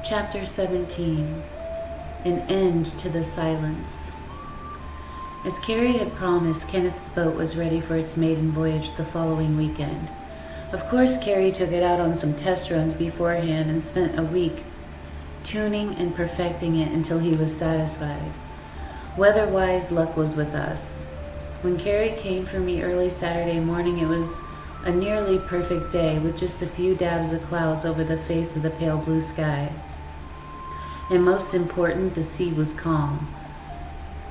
Chapter 17. An End to the Silence. As Carrie had promised, Kenneth's boat was ready for its maiden voyage the following weekend. Of course, Carrie took it out on some test runs beforehand and spent a week tuning and perfecting it until he was satisfied. Weather-wise, luck was with us. When Carrie came for me early Saturday morning, it was a nearly perfect day with just a few dabs of clouds over the face of the pale blue sky. And most important, the sea was calm,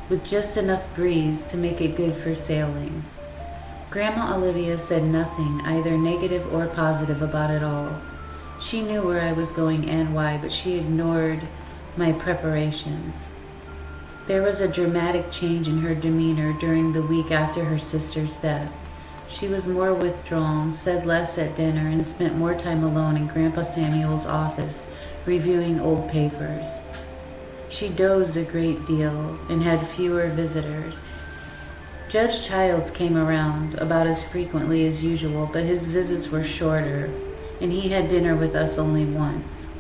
with just enough breeze to make it good for sailing. Grandma Olivia said nothing, either negative or positive, about it all. She knew where I was going and why, but she ignored my preparations. There was a dramatic change in her demeanor during the week after her sister's death. She was more withdrawn, said less at dinner, and spent more time alone in Grandpa Samuel's office, reviewing old papers. She dozed a great deal and had fewer visitors. Judge Childs came around about as frequently as usual, but his visits were shorter, and he had dinner with us only once.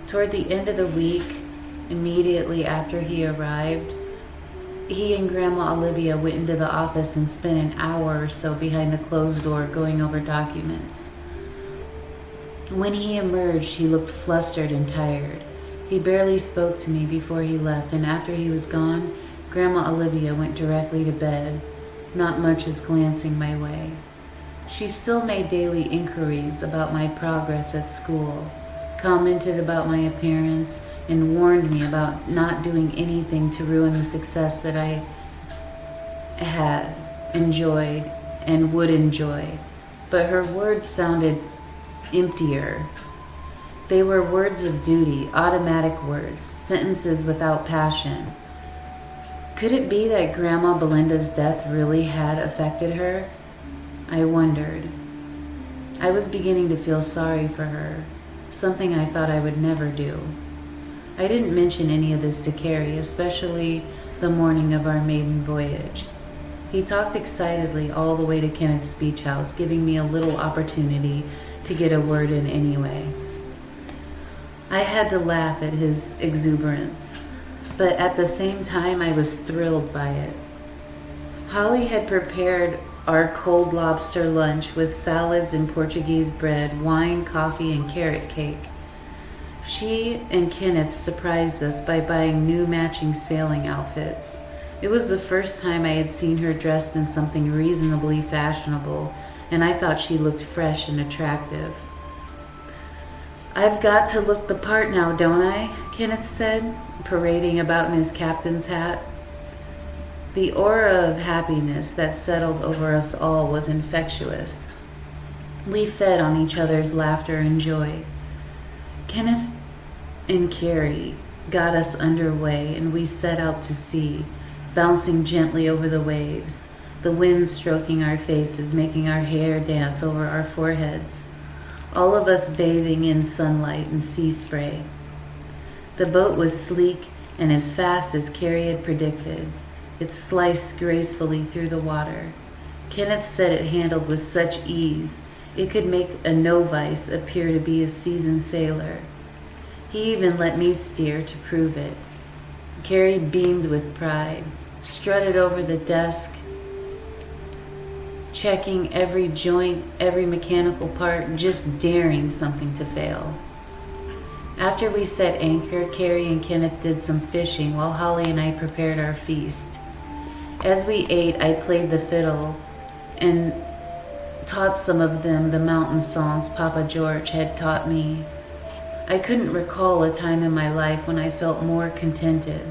Toward the end of the week, immediately after he arrived, he and Grandma Olivia went into the office and spent an hour or so behind the closed door going over documents. When he emerged, he looked flustered and tired. He barely spoke to me before he left, and after he was gone, Grandma Olivia went directly to bed, not much as glancing my way. She still made daily inquiries about my progress at school, commented about my appearance, and warned me about not doing anything to ruin the success that I had enjoyed and would enjoy. But her words sounded emptier. They were words of duty, automatic words, sentences without passion. Could it be that Grandma Belinda's death really had affected her? I wondered. I was beginning to feel sorry for her, something I thought I would never do. I didn't mention any of this to Carrie, especially the morning of our maiden voyage. He talked excitedly all the way to Kenneth's beach house, giving me a little opportunity to get a word in anyway. I had to laugh at his exuberance, but at the same time I was thrilled by it. Holly had prepared our cold lobster lunch with salads and Portuguese bread, wine, coffee, and carrot cake. She and Kenneth surprised us by buying new matching sailing outfits. It was the first time I had seen her dressed in something reasonably fashionable, and I thought she looked fresh and attractive. "I've got to look the part now, don't I?" Kenneth said, parading about in his captain's hat. The aura of happiness that settled over us all was infectious. We fed on each other's laughter and joy. Kenneth and Carrie got us underway, and we set out to sea, bouncing gently over the waves, the wind stroking our faces, making our hair dance over our foreheads, all of us bathing in sunlight and sea spray. The boat was sleek and as fast as Carrie had predicted. It sliced gracefully through the water. Kenneth said it handled with such ease, it could make a novice appear to be a seasoned sailor. He even let me steer to prove it. Carrie beamed with pride, strutted over the desk, checking every joint, every mechanical part, just daring something to fail. After we set anchor, Carrie and Kenneth did some fishing while Holly and I prepared our feast. As we ate, I played the fiddle and taught some of them the mountain songs Papa George had taught me. I couldn't recall a time in my life when I felt more contented.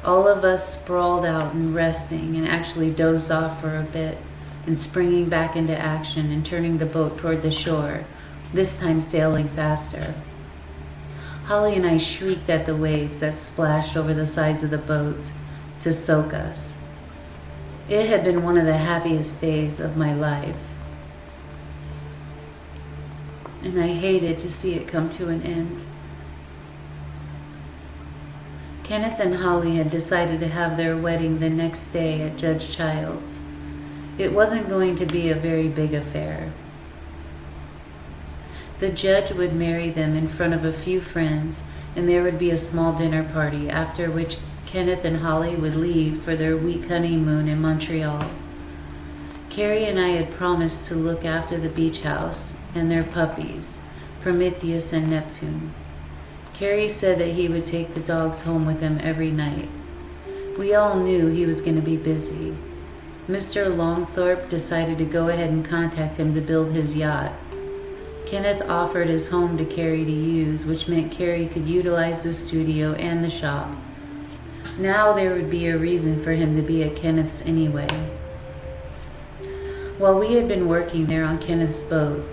All of us sprawled out and resting, and actually dozed off for a bit, and springing back into action and turning the boat toward the shore, this time sailing faster. Holly and I shrieked at the waves that splashed over the sides of the boat to soak us. It had been one of the happiest days of my life, and I hated to see it come to an end. Kenneth and Holly had decided to have their wedding the next day at Judge Childs. It wasn't going to be a very big affair. The judge would marry them in front of a few friends and there would be a small dinner party, after which Kenneth and Holly would leave for their week honeymoon in Montreal. Carrie and I had promised to look after the beach house and their puppies, Prometheus and Neptune. Carrie said that he would take the dogs home with him every night. We all knew he was going to be busy. Mr. Longthorpe decided to go ahead and contact him to build his yacht. Kenneth offered his home to Carrie to use, which meant Carrie could utilize the studio and the shop. Now there would be a reason for him to be at Kenneth's anyway. While we had been working there on Kenneth's boat,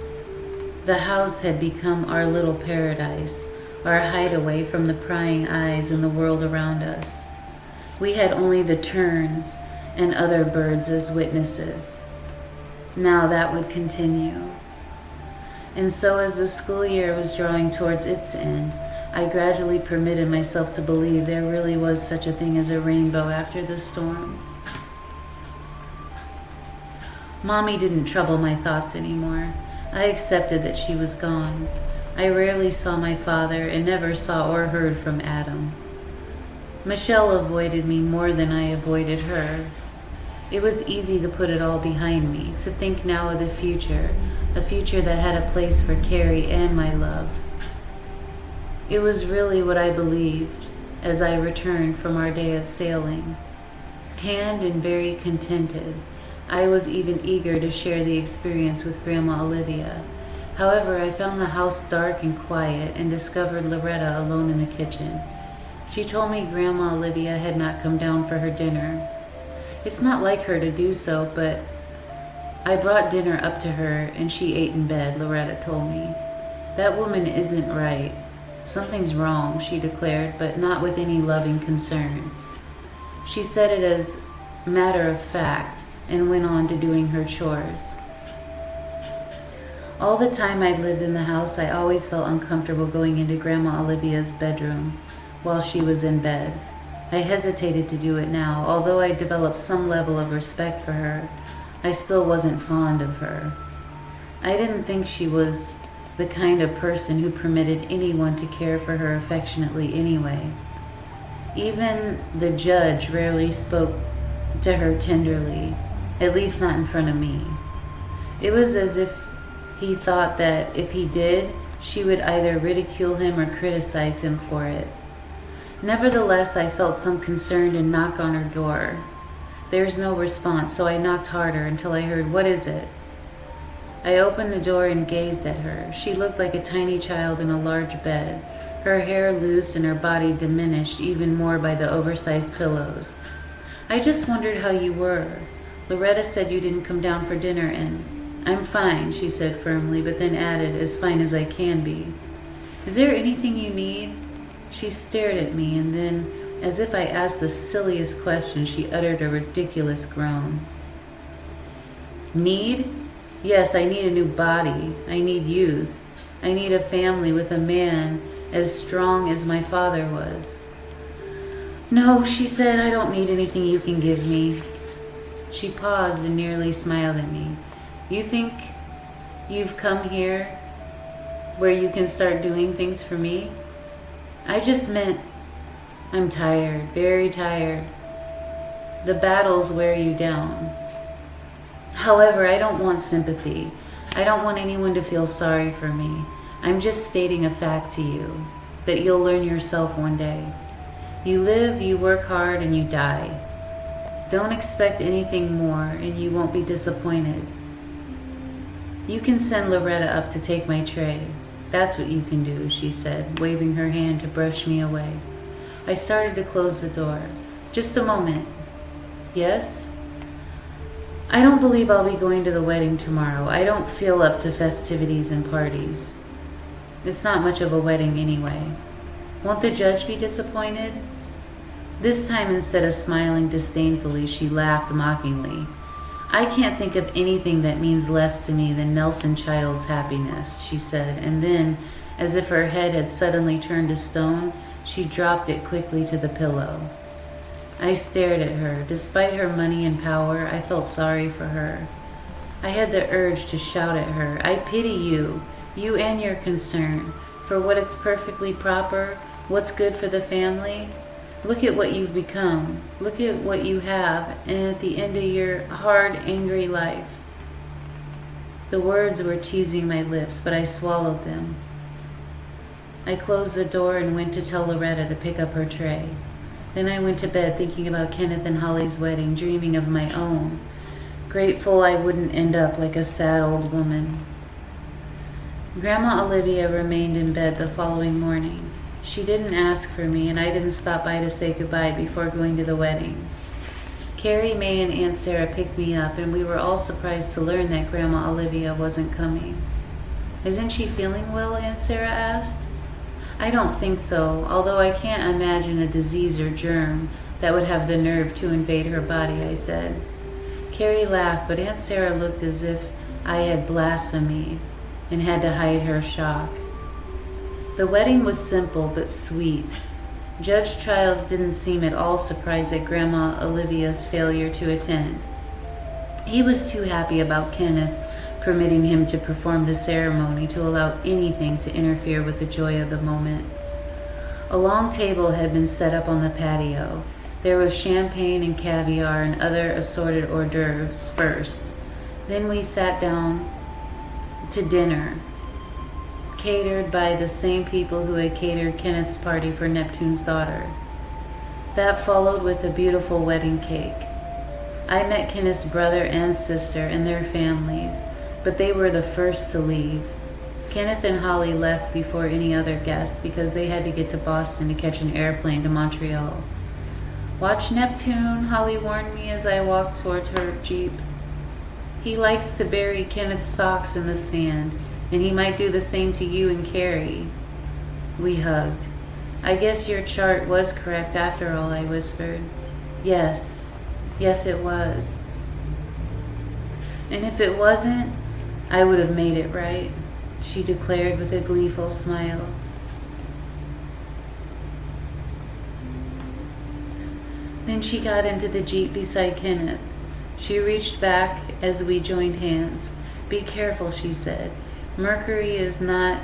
the house had become our little paradise, our hideaway from the prying eyes and the world around us. We had only the terns and other birds as witnesses. Now that would continue. And so as the school year was drawing towards its end, I gradually permitted myself to believe there really was such a thing as a rainbow after the storm. Mommy didn't trouble my thoughts anymore. I accepted that she was gone. I rarely saw my father and never saw or heard from Adam. Michelle avoided me more than I avoided her. It was easy to put it all behind me, to think now of the future, a future that had a place for Carrie and my love. It was really what I believed as I returned from our day of sailing. Tanned and very contented, I was even eager to share the experience with Grandma Olivia. However, I found the house dark and quiet and discovered Loretta alone in the kitchen. She told me Grandma Olivia had not come down for her dinner. It's not like her to do so, but I brought dinner up to her and she ate in bed, Loretta told me. That woman isn't right. Something's wrong, she declared, but not with any loving concern. She said it as matter of fact and went on to doing her chores. All the time I'd lived in the house, I always felt uncomfortable going into Grandma Olivia's bedroom while she was in bed. I hesitated to do it now. Although I developed some level of respect for her, I still wasn't fond of her. I didn't think she was the kind of person who permitted anyone to care for her affectionately anyway. Even the judge rarely spoke to her tenderly, at least not in front of me. It was as if he thought that if he did, she would either ridicule him or criticize him for it. Nevertheless, I felt some concern and knocked on her door. There was no response, so I knocked harder until I heard, "What is it?" I opened the door and gazed at her. She looked like a tiny child in a large bed, her hair loose and her body diminished even more by the oversized pillows. "I just wondered how you were. Loretta said you didn't come down for dinner and..." "I'm fine," she said firmly, but then added, "as fine as I can be. Is there anything you need?" She stared at me, and then, as if I asked the silliest question, she uttered a ridiculous groan. "Need? Yes, I need a new body. I need youth. I need a family with a man as strong as my father was." "No," she said, "I don't need anything you can give me." She paused and nearly smiled at me. "You think you've come here where you can start doing things for me?" "I just meant I'm tired, very tired. The battles wear you down. However, I don't want sympathy. I don't want anyone to feel sorry for me. I'm just stating a fact to you, that you'll learn yourself one day. You live, you work hard, and you die. Don't expect anything more, and you won't be disappointed. You can send Loretta up to take my tray. That's what you can do," she said, waving her hand to brush me away. I started to close the door. "Just a moment." "Yes?" "I don't believe I'll be going to the wedding tomorrow. I don't feel up to festivities and parties. It's not much of a wedding anyway. Won't the judge be disappointed?" This time, instead of smiling disdainfully, she laughed mockingly. "I can't think of anything that means less to me than Nelson Child's happiness," she said, and then, as if her head had suddenly turned to stone, she dropped it quickly to the pillow. I stared at her. Despite her money and power, I felt sorry for her. I had the urge to shout at her, "I pity you, you and your concern, for what it's perfectly proper, What's good for the family? Look at what you've become. Look at what you have, and at the end of your hard, angry life. The words were teasing my lips, but I swallowed them. I closed the door and went to tell Loretta to pick up her tray. Then I went to bed thinking about Kenneth and Holly's wedding, dreaming of my own, grateful I wouldn't end up like a sad old woman. Grandma Olivia remained in bed the following morning. She didn't ask for me, and I didn't stop by to say goodbye before going to the wedding. Carrie, May, and Aunt Sarah picked me up, and we were all surprised to learn that Grandma Olivia wasn't coming. Isn't she feeling well? Aunt Sarah asked. I don't think so, although I can't imagine a disease or germ that would have the nerve to invade her body, I said. Carrie laughed, but Aunt Sarah looked as if I had blasphemy and had to hide her shock. The wedding was simple but sweet. Judge Childs didn't seem at all surprised at Grandma Olivia's failure to attend. He was too happy about Kenneth permitting him to perform the ceremony to allow anything to interfere with the joy of the moment. A long table had been set up on the patio. There was champagne and caviar and other assorted hors d'oeuvres first. Then we sat down to dinner, catered by the same people who had catered Kenneth's party for Neptune's daughter. That followed with a beautiful wedding cake. I met Kenneth's brother and sister and their families, but they were the first to leave. Kenneth and Holly left before any other guests because they had to get to Boston to catch an airplane to Montreal. Watch Neptune, Holly warned me as I walked toward her Jeep. He likes to bury Kenneth's socks in the sand, and he might do the same to you and Carrie. We hugged. I guess your chart was correct after all, I whispered. Yes it was. And if it wasn't, I would have made it right, she declared with a gleeful smile. Then she got into the Jeep beside Kenneth. She reached back as we joined hands. Be careful, she said. Mercury is not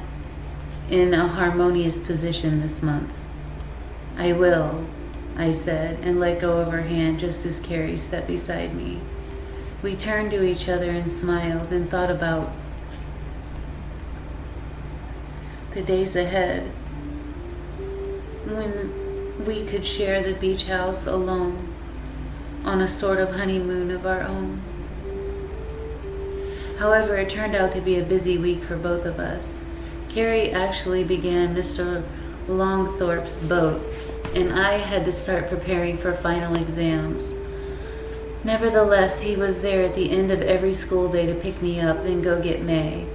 in a harmonious position this month. I will, I said, and let go of her hand just as Carrie stepped beside me. We turned to each other and smiled and thought about the days ahead when we could share the beach house alone on a sort of honeymoon of our own. However, it turned out to be a busy week for both of us. Carrie actually began Mr. Longthorpe's boat, and I had to start preparing for final exams. Nevertheless, he was there at the end of every school day to pick me up, then go get May.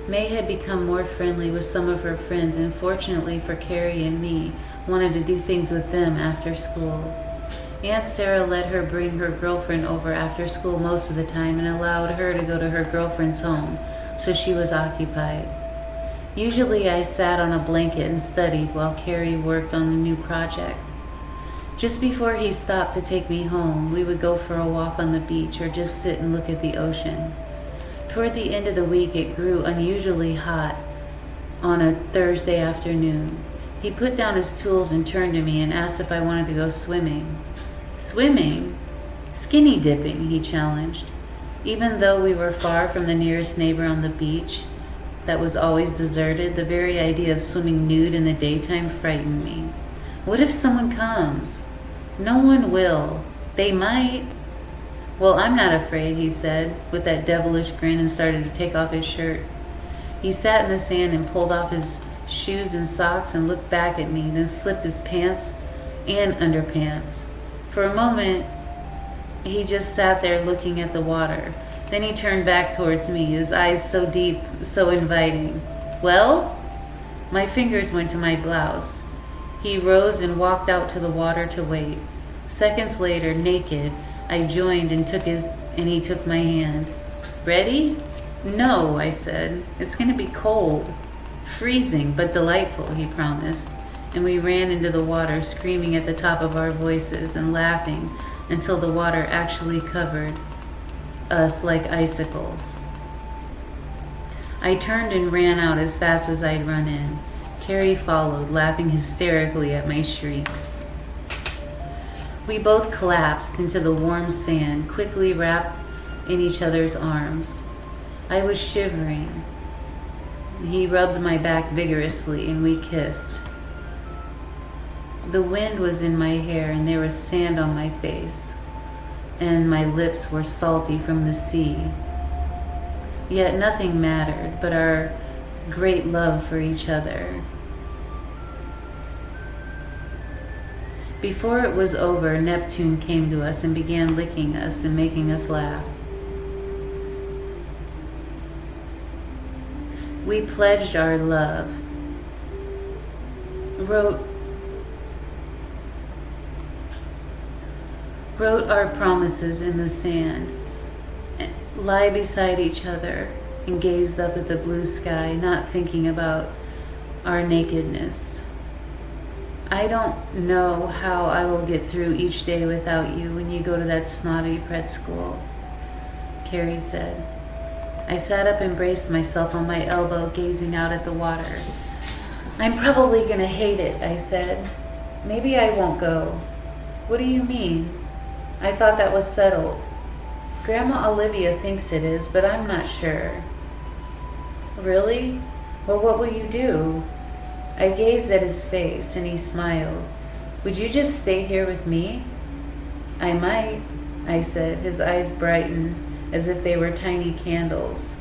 May had become more friendly with some of her friends, and fortunately for Carrie and me, wanted to do things with them after school. Aunt Sarah let her bring her girlfriend over after school most of the time and allowed her to go to her girlfriend's home, so she was occupied. Usually I sat on a blanket and studied while Carrie worked on the new project. Just before he stopped to take me home, we would go for a walk on the beach or just sit and look at the ocean. Toward the end of the week, it grew unusually hot on a Thursday afternoon. He put down his tools and turned to me and asked if I wanted to go swimming. Swimming? Skinny dipping, he challenged. Even though we were far from the nearest neighbor on the beach that was always deserted, the very idea of swimming nude in the daytime frightened me. What if someone comes? No one will. They might. Well, I'm not afraid, he said, with that devilish grin, and started to take off his shirt. He sat in the sand and pulled off his shoes and socks and looked back at me, then slipped his pants and underpants. For a moment, he just sat there looking at the water. Then he turned back towards me, his eyes so deep, so inviting. Well? My fingers went to my blouse. He rose and walked out to the water to wait. Seconds later, naked, I joined and he took my hand. Ready? No, I said. It's going to be cold. Freezing, but delightful, he promised. And we ran into the water, screaming at the top of our voices and laughing until the water actually covered us like icicles. I turned and ran out as fast as I'd run in. Carrie followed, laughing hysterically at my shrieks. We both collapsed into the warm sand, quickly wrapped in each other's arms. I was shivering. He rubbed my back vigorously, and we kissed. The wind was in my hair, and there was sand on my face, and my lips were salty from the sea. Yet nothing mattered but our great love for each other. Before it was over, Neptune came to us and began licking us and making us laugh. We pledged our love, wrote our promises in the sand, lie beside each other, and gazed up at the blue sky, not thinking about our nakedness. I don't know how I will get through each day without you when you go to that snotty pret school, Carrie said. I sat up and braced myself on my elbow, gazing out at the water. I'm probably going to hate it, I said. Maybe I won't go. What do you mean? I thought that was settled. Grandma Olivia thinks it is, but I'm not sure. Really? Well, what will you do? I gazed at his face, and he smiled. Would you just stay here with me? I might, I said. His eyes brightened as if they were tiny candles.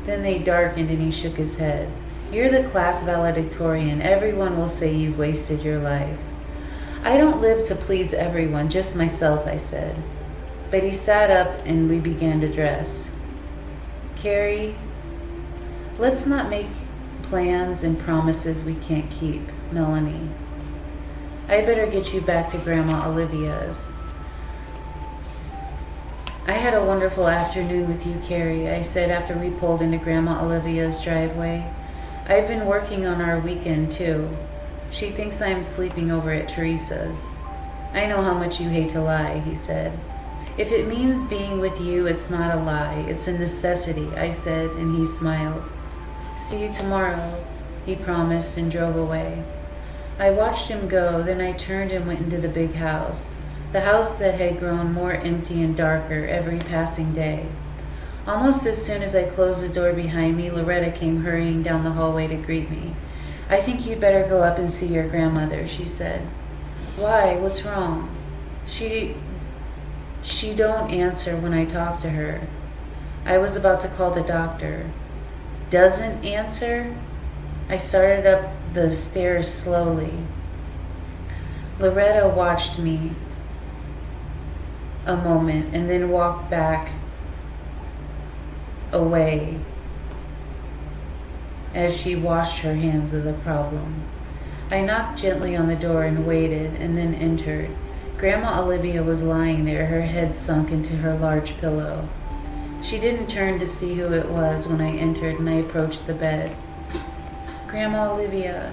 Then they darkened, and he shook his head. You're the class valedictorian. Everyone will say you've wasted your life. I don't live to please everyone, just myself, I said. But he sat up, and we began to dress. Carrie, let's not make plans and promises we can't keep, Melanie. I better get you back to Grandma Olivia's. I had a wonderful afternoon with you, Carrie, I said after we pulled into Grandma Olivia's driveway. I've been working on our weekend, too. She thinks I'm sleeping over at Teresa's. I know how much you hate to lie, he said. If it means being with you, it's not a lie. It's a necessity, I said, and he smiled. See you tomorrow, he promised and drove away. I watched him go, then I turned and went into the big house, the house that had grown more empty and darker every passing day. Almost as soon as I closed the door behind me, Loretta came hurrying down the hallway to greet me. I think you'd better go up and see your grandmother, she said. Why? What's wrong? She don't answer when I talk to her. I was about to call the doctor. Doesn't answer? I started up the stairs slowly. Loretta watched me a moment and then walked back away as she washed her hands of the problem. I knocked gently on the door and waited, and then entered. Grandma Olivia was lying there, her head sunk into her large pillow. She didn't turn to see who it was when I entered, and I approached the bed. Grandma Olivia.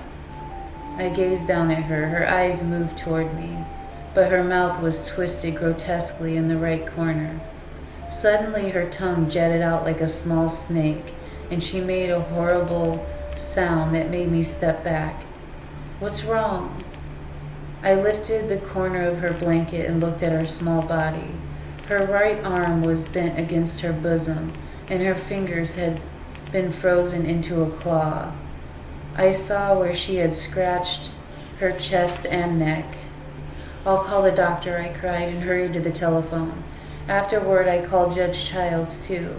I gazed down at her. Her eyes moved toward me, but her mouth was twisted grotesquely in the right corner. Suddenly her tongue jetted out like a small snake, and she made a horrible sound that made me step back. What's wrong? I lifted the corner of her blanket and looked at her small body. Her right arm was bent against her bosom, and her fingers had been frozen into a claw. I saw where she had scratched her chest and neck. I'll call the doctor, I cried, and hurried to the telephone. Afterward, I called Judge Childs, too.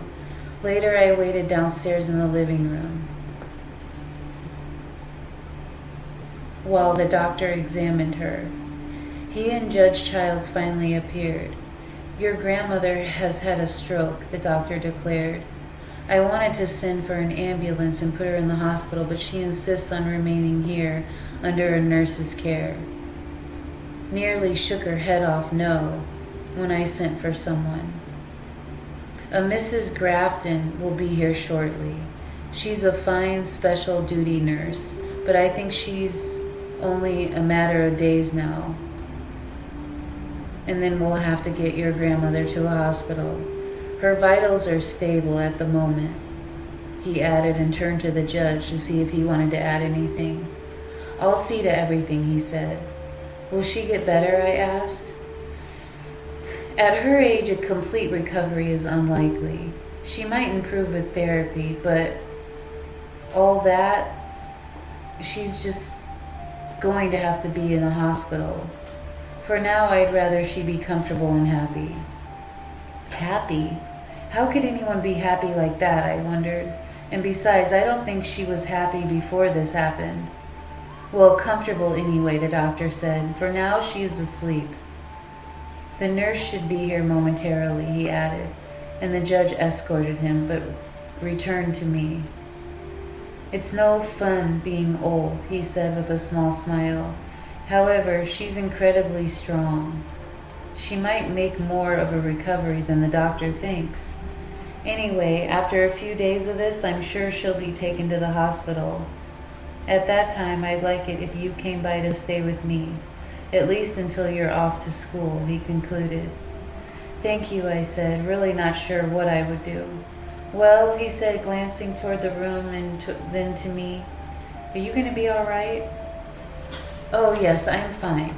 Later, I waited downstairs in the living room while the doctor examined her. He and Judge Childs finally appeared. Your grandmother has had a stroke, the doctor declared. I wanted to send for an ambulance and put her in the hospital, but she insists on remaining here under a nurse's care. Nearly shook her head off no when I sent for someone. A Mrs. Grafton will be here shortly. She's a fine special duty nurse, but I think she's only a matter of days now. And then we'll have to get your grandmother to a hospital. Her vitals are stable at the moment. he added, and turned to the judge to see if he wanted to add anything. I'll see to everything, he said. Will she get better? I asked. At her age, a complete recovery is unlikely. She might improve with therapy, but all that, she's just going to have to be in the hospital. For now, I'd rather she be comfortable and happy. Happy? How could anyone be happy like that, I wondered. And besides, I don't think she was happy before this happened. Well, comfortable anyway, the doctor said. For now, she is asleep. The nurse should be here momentarily, he added, and the judge escorted him, but returned to me. It's no fun being old, he said with a small smile. However, she's incredibly strong. She might make more of a recovery than the doctor thinks. Anyway, after a few days of this, I'm sure she'll be taken to the hospital. At that time, I'd like it if you came by to stay with me, at least until you're off to school, he concluded. Thank you, I said, really not sure what I would do. Well, he said, glancing toward the room and then to me, are you going to be all right? Oh, yes, I'm fine.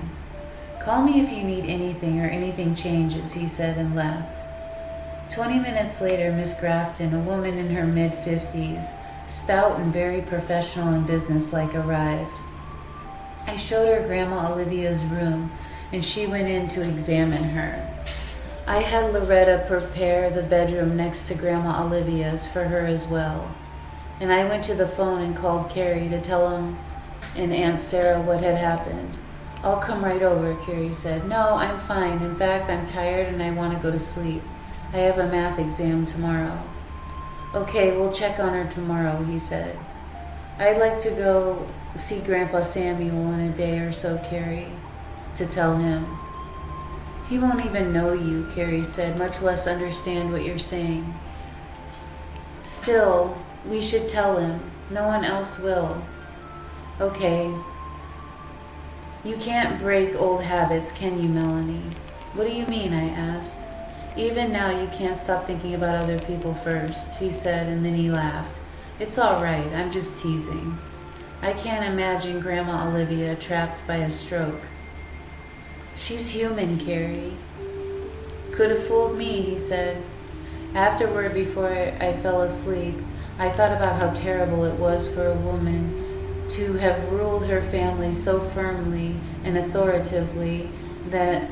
Call me if you need anything or anything changes, he said and left. 20 minutes later, Miss Grafton, a woman in her mid-50s, stout and very professional and businesslike, arrived. I showed her Grandma Olivia's room, and she went in to examine her. I had Loretta prepare the bedroom next to Grandma Olivia's for her as well, and I went to the phone and called Carrie to tell him and Aunt Sarah what had happened. I'll come right over, Carrie said. No, I'm fine. In fact, I'm tired and I want to go to sleep. I have a math exam tomorrow. Okay, we'll check on her tomorrow, he said. I'd like to go see Grandpa Samuel in a day or so, Carrie, to tell him. He won't even know you, Carrie said, much less understand what you're saying. Still, we should tell him. No one else will. Okay. You can't break old habits, can you, Melanie? What do you mean, I asked. Even now you can't stop thinking about other people first, he said, and then he laughed. It's all right, I'm just teasing. I can't imagine Grandma Olivia trapped by a stroke. She's human, Carrie. Could have fooled me, he said. Afterward, before I fell asleep, I thought about how terrible it was for a woman to have ruled her family so firmly and authoritatively that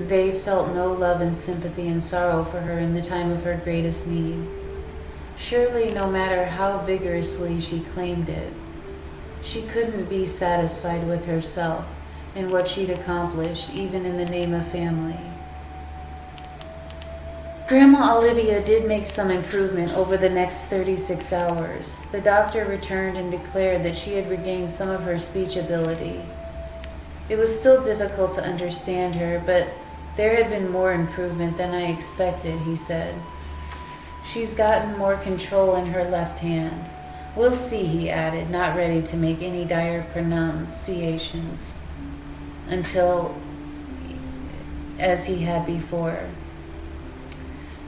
they felt no love and sympathy and sorrow for her in the time of her greatest need. Surely, no matter how vigorously she claimed it, she couldn't be satisfied with herself and what she'd accomplished, even in the name of family. Grandma Olivia did make some improvement over the next 36 hours. The doctor returned and declared that she had regained some of her speech ability. It was still difficult to understand her, but there had been more improvement than I expected, he said. She's gotten more control in her left hand. We'll see, he added, not ready to make any dire pronunciations until as he had before.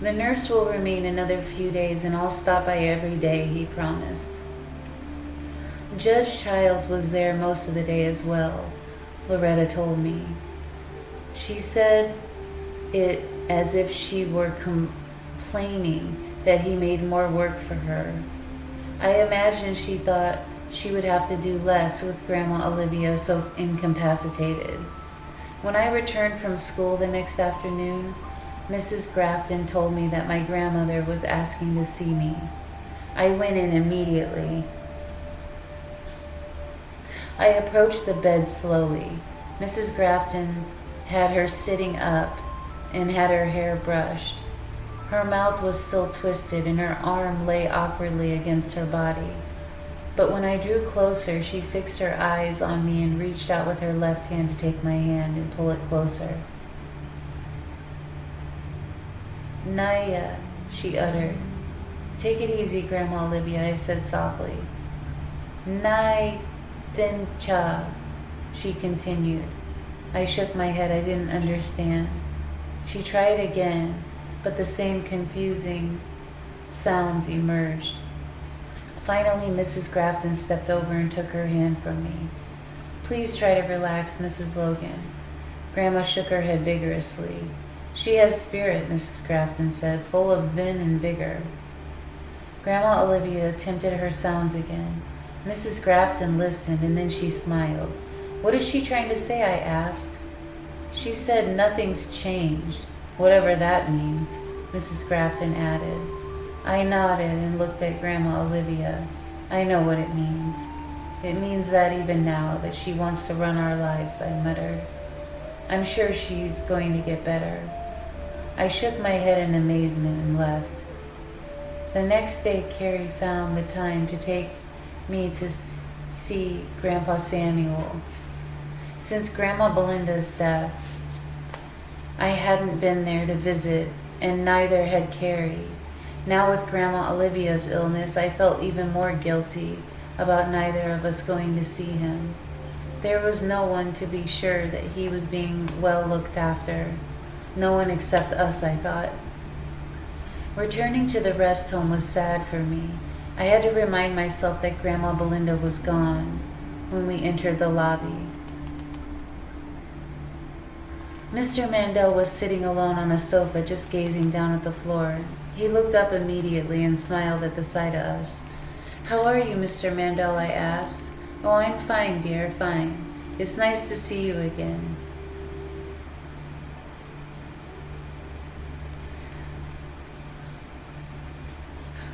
The nurse will remain another few days and I'll stop by every day, he promised. Judge Childs was there most of the day as well, Loretta told me. She said it as if she were complaining that he made more work for her. I imagine she thought she would have to do less with Grandma Olivia so incapacitated. When I returned from school the next afternoon, Mrs. Grafton told me that my grandmother was asking to see me. I went in immediately. I approached the bed slowly. Mrs. Grafton had her sitting up and had her hair brushed. Her mouth was still twisted and her arm lay awkwardly against her body. But when I drew closer, she fixed her eyes on me and reached out with her left hand to take my hand and pull it closer. Naya, she uttered. Take it easy, Grandma Olivia, I said softly. Nai Thincha, she continued. I shook my head. I didn't understand. She tried again, but the same confusing sounds emerged. Finally, Mrs. Grafton stepped over and took her hand from me. "Please try to relax, Mrs. Logan." Grandma shook her head vigorously. "She has spirit," Mrs. Grafton said, "full of vim and vigor." Grandma Olivia attempted her sounds again. Mrs. Grafton listened, and then she smiled. "What is she trying to say?" I asked. "She said nothing's changed, whatever that means," Mrs. Grafton added. I nodded and looked at Grandma Olivia. "I know what it means. It means that even now, that she wants to run our lives," I muttered. "I'm sure she's going to get better." I shook my head in amazement and left. The next day, Carrie found the time to take me to see Grandpa Samuel. Since Grandma Belinda's death, I hadn't been there to visit, and neither had Carrie. Now with Grandma Olivia's illness, I felt even more guilty about neither of us going to see him. There was no one to be sure that he was being well looked after. No one except us, I thought. Returning to the rest home was sad for me. I had to remind myself that Grandma Belinda was gone when we entered the lobby. Mr. Mandel was sitting alone on a sofa, just gazing down at the floor. He looked up immediately and smiled at the sight of us. "How are you, Mr. Mandel?" I asked. "Oh, I'm fine, dear, fine. It's nice to see you again."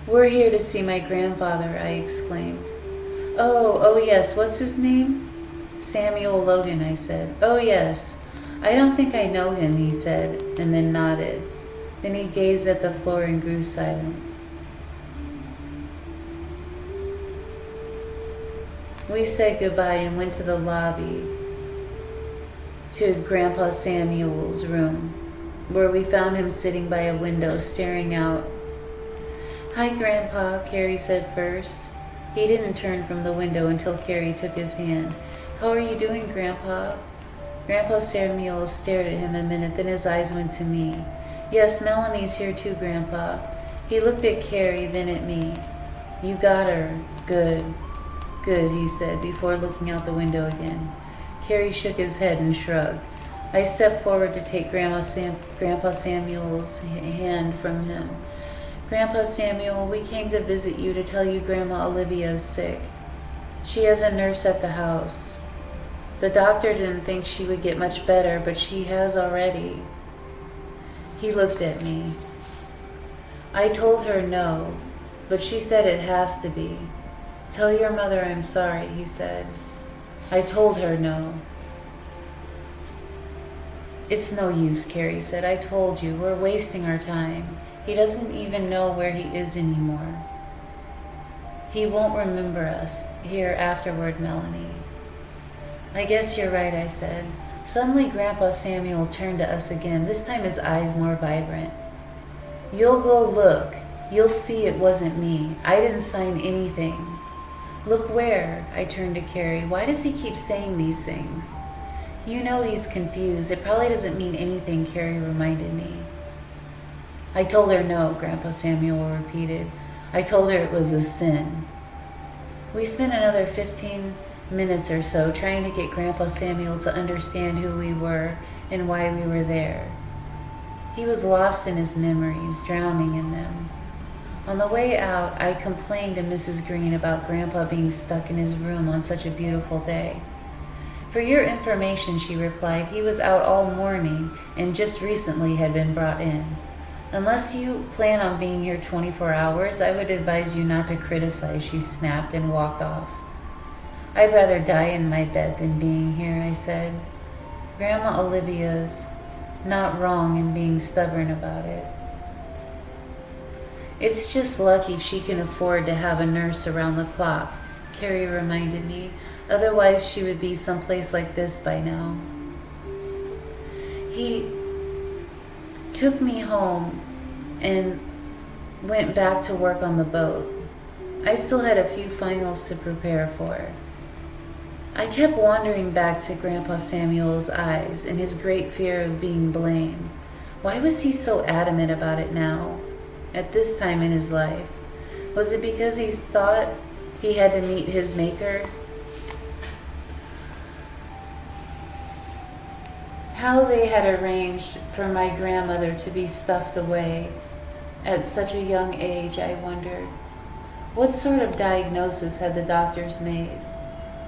"We're here to see my grandfather," I exclaimed. Oh, yes, what's his name?" "Samuel Logan," I said. "Oh, yes. I don't think I know him," he said, and then nodded. Then he gazed at the floor and grew silent. We said goodbye and went to the lobby to Grandpa Samuel's room, where we found him sitting by a window staring out. "Hi, Grandpa," Carrie said first. He didn't turn from the window until Carrie took his hand. "How are you doing, Grandpa?" Grandpa Samuel stared at him a minute, then his eyes went to me. "Yes, Melanie's here too, Grandpa." He looked at Carrie, then at me. "You got her. Good, good," he said, before looking out the window again. Carrie shook his head and shrugged. I stepped forward to take Grandpa Samuel's hand from him. "Grandpa Samuel, we came to visit you to tell you Grandma Olivia is sick. She has a nurse at the house. The doctor didn't think she would get much better, but she has already." He looked at me. "I told her no, but she said it has to be. Tell your mother I'm sorry," he said. I told her no. "It's no use," Carrie said. "I told you, we're wasting our time. He doesn't even know where he is anymore. He won't remember us here afterward, Melanie." "I guess you're right," I said. Suddenly, Grandpa Samuel turned to us again, this time his eyes more vibrant. "You'll go look. You'll see it wasn't me. I didn't sign anything." "Look where?" I turned to Carrie. "Why does he keep saying these things?" "You know he's confused. It probably doesn't mean anything," Carrie reminded me. "I told her no," Grandpa Samuel repeated. "I told her it was a sin." We spent another 15 minutes or so trying to get Grandpa Samuel to understand who we were and why we were there. He was lost in his memories, drowning in them. On the way out, I complained to Mrs. Green about Grandpa being stuck in his room on such a beautiful day. "For your information," she replied, "he was out all morning and just recently had been brought in. Unless you plan on being here 24 hours, I would advise you not to criticize," she snapped and walked off. "I'd rather die in my bed than being here," I said. "Grandma Olivia's not wrong in being stubborn about it. It's just lucky she can afford to have a nurse around the clock," Carrie reminded me. "Otherwise she would be someplace like this by now." He took me home and went back to work on the boat. I still had a few finals to prepare for. I kept wandering back to Grandpa Samuel's eyes and his great fear of being blamed. Why was he so adamant about it now? at this time in his life? Was it because he thought he had to meet his maker? How they had arranged for my grandmother to be stuffed away at such a young age, I wondered. What sort of diagnosis had the doctors made?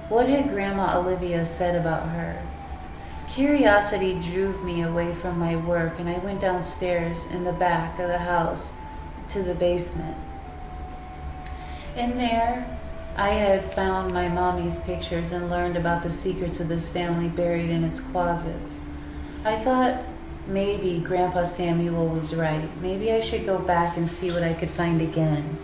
What had Grandma Olivia said about her? Curiosity drove me away from my work, and I went downstairs in the back of the house to the basement. In there, I had found my mommy's pictures and learned about the secrets of this family buried in its closets. I thought maybe Grandpa Samuel was right. Maybe I should go back and see what I could find again.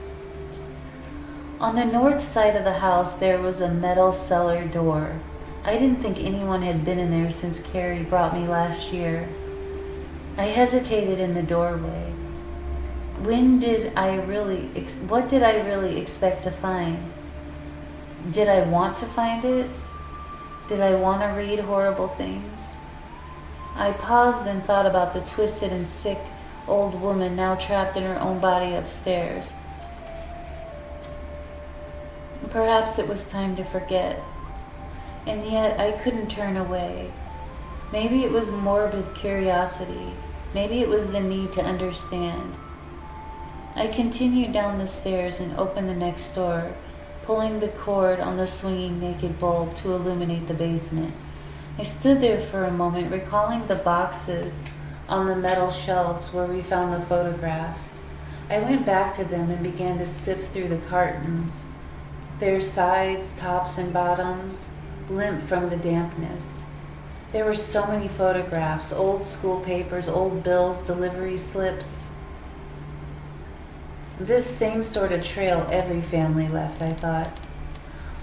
On the north side of the house, there was a metal cellar door. I didn't think anyone had been in there since Carrie brought me last year. I hesitated in the doorway. What did I really expect to find? Did I want to find it? Did I want to read horrible things? I paused and thought about the twisted and sick old woman now trapped in her own body upstairs. Perhaps it was time to forget, and yet I couldn't turn away. Maybe it was morbid curiosity. Maybe it was the need to understand. I continued down the stairs and opened the next door, pulling the cord on the swinging naked bulb to illuminate the basement. I stood there for a moment, recalling the boxes on the metal shelves where we found the photographs. I went back to them and began to sift through the cartons, their sides, tops, and bottoms, limp from the dampness. There were so many photographs, old school papers, old bills, delivery slips. This same sort of trail every family left, I thought.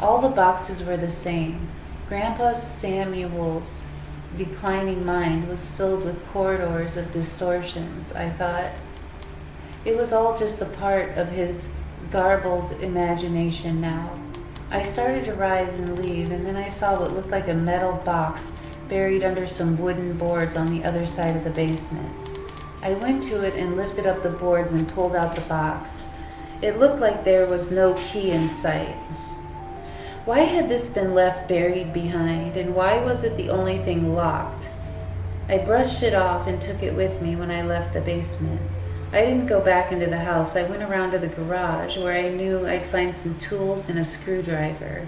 All the boxes were the same. Grandpa Samuel's declining mind was filled with corridors of distortions, I thought. It was all just a part of his garbled imagination now. I started to rise and leave, and then I saw what looked like a metal box buried under some wooden boards on the other side of the basement. I went to it and lifted up the boards and pulled out the box. It looked like there was no key in sight. Why had this been left buried behind, and why was it the only thing locked? I brushed it off and took it with me when I left the basement. I didn't go back into the house. I went around to the garage where I knew I'd find some tools and a screwdriver.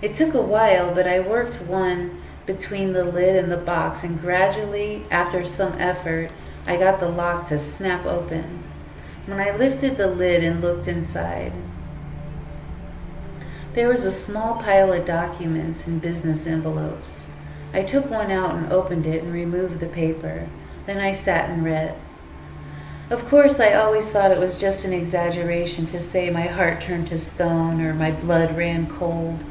It took a while, but I worked one between the lid and the box, and gradually, after some effort, I got the lock to snap open. When I lifted the lid and looked inside, there was a small pile of documents and business envelopes. I took one out and opened it and removed the paper. Then I sat and read. Of course, I always thought it was just an exaggeration to say my heart turned to stone or my blood ran cold.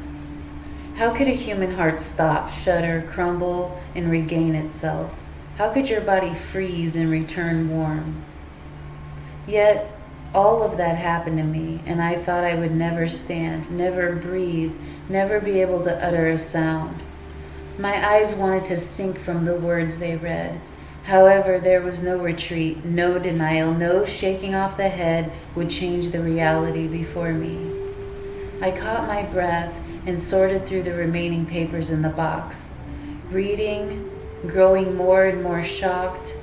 How could a human heart stop, shudder, crumble, and regain itself? How could your body freeze and return warm? Yet, all of that happened to me, and I thought I would never stand, never breathe, never be able to utter a sound. My eyes wanted to sink from the words they read. However, there was no retreat, no denial, no shaking off the head would change the reality before me. I caught my breath and sorted through the remaining papers in the box, reading, growing more and more shocked,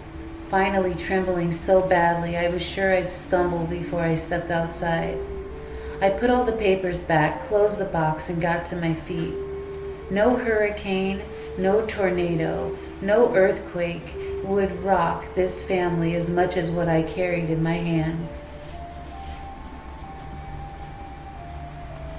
finally trembling so badly I was sure I'd stumble before I stepped outside. I put all the papers back, closed the box, and got to my feet. No hurricane, no tornado, no earthquake would rock this family as much as what I carried in my hands.